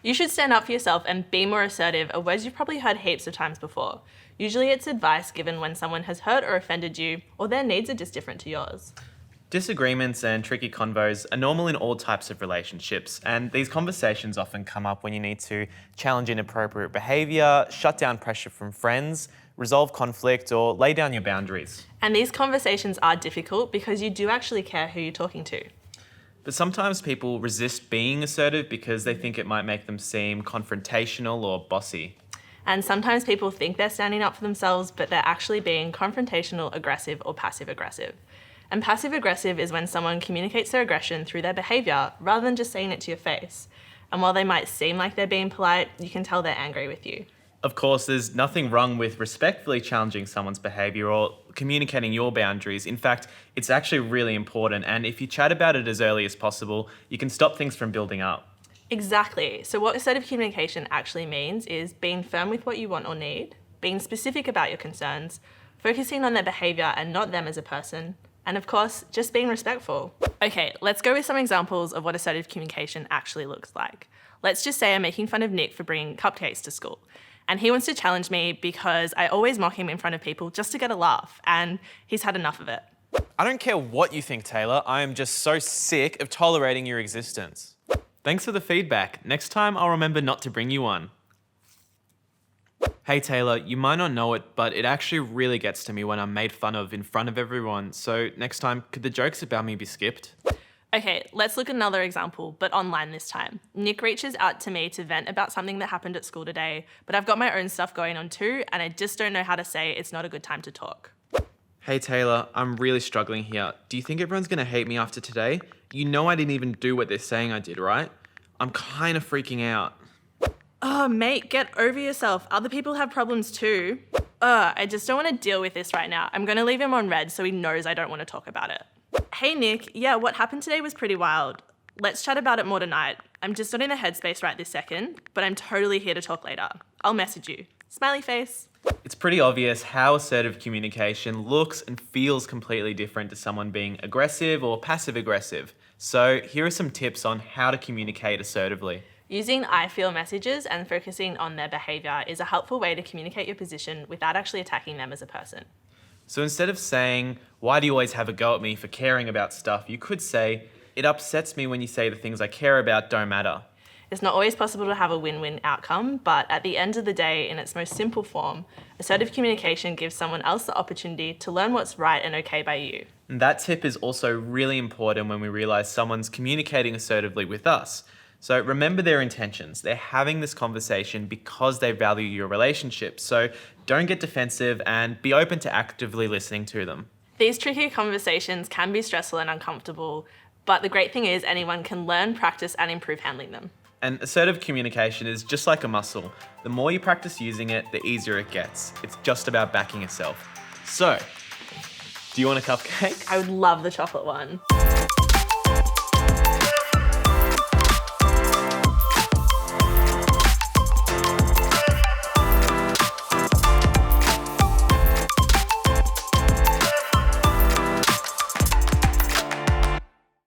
You should stand up for yourself and be more assertive are words you've probably heard heaps of times before. Usually it's advice given when someone has hurt or offended you, or their needs are just different to yours. Disagreements and tricky convos are normal in all types of relationships, and these conversations often come up when you need to challenge inappropriate behaviour, shut down pressure from friends, resolve conflict, or lay down your boundaries. And these conversations are difficult because you do actually care who you're talking to. But sometimes people resist being assertive because they think it might make them seem confrontational or bossy. And sometimes people think they're standing up for themselves, but they're actually being confrontational, aggressive, or passive aggressive. And passive aggressive is when someone communicates their aggression through their behaviour rather than just saying it to your face. And while they might seem like they're being polite, you can tell they're angry with you. Of course, there's nothing wrong with respectfully challenging someone's behaviour or communicating your boundaries. In fact, it's actually really important, and if you chat about it as early as possible, you can stop things from building up. Exactly. So what assertive communication actually means is being firm with what you want or need, being specific about your concerns, focusing on their behaviour and not them as a person, and of course, just being respectful. Okay, let's go with some examples of what assertive communication actually looks like. Let's just say I'm making fun of Nick for bringing cupcakes to school. And he wants to challenge me because I always mock him in front of people just to get a laugh, and he's had enough of it. I don't care what you think, Taylor. I am just so sick of tolerating your existence. Thanks for the feedback. Next time I'll remember not to bring you one. Hey Taylor, you might not know it, but it actually really gets to me when I'm made fun of in front of everyone. So next time, could the jokes about me be skipped? Okay, let's look at another example, but online this time. Nick reaches out to me to vent about something that happened at school today, but I've got my own stuff going on too, and I just don't know how to say it's not a good time to talk. Hey Taylor, I'm really struggling here. Do you think everyone's gonna hate me after today? You know I didn't even do what they're saying I did, right? I'm kind of freaking out. Oh, mate, get over yourself. Other people have problems too. I just don't want to deal with this right now. I'm going to leave him on red so he knows I don't want to talk about it. Hey, Nick. Yeah, what happened today was pretty wild. Let's chat about it more tonight. I'm just not in the headspace right this second, but I'm totally here to talk later. I'll message you. Smiley face. It's pretty obvious how assertive communication looks and feels completely different to someone being aggressive or passive aggressive. So here are some tips on how to communicate assertively. Using I feel messages and focusing on their behaviour is a helpful way to communicate your position without actually attacking them as a person. So instead of saying, why do you always have a go at me for caring about stuff, you could say, it upsets me when you say the things I care about don't matter. It's not always possible to have a win-win outcome, but at the end of the day, in its most simple form, assertive communication gives someone else the opportunity to learn what's right and okay by you. And that tip is also really important when we realise someone's communicating assertively with us. So remember their intentions. They're having this conversation because they value your relationship. So don't get defensive and be open to actively listening to them. These tricky conversations can be stressful and uncomfortable, but the great thing is anyone can learn, practice, and improve handling them. And assertive communication is just like a muscle. The more you practice using it, the easier it gets. It's just about backing yourself. So, do you want a cupcake? I would love the chocolate one.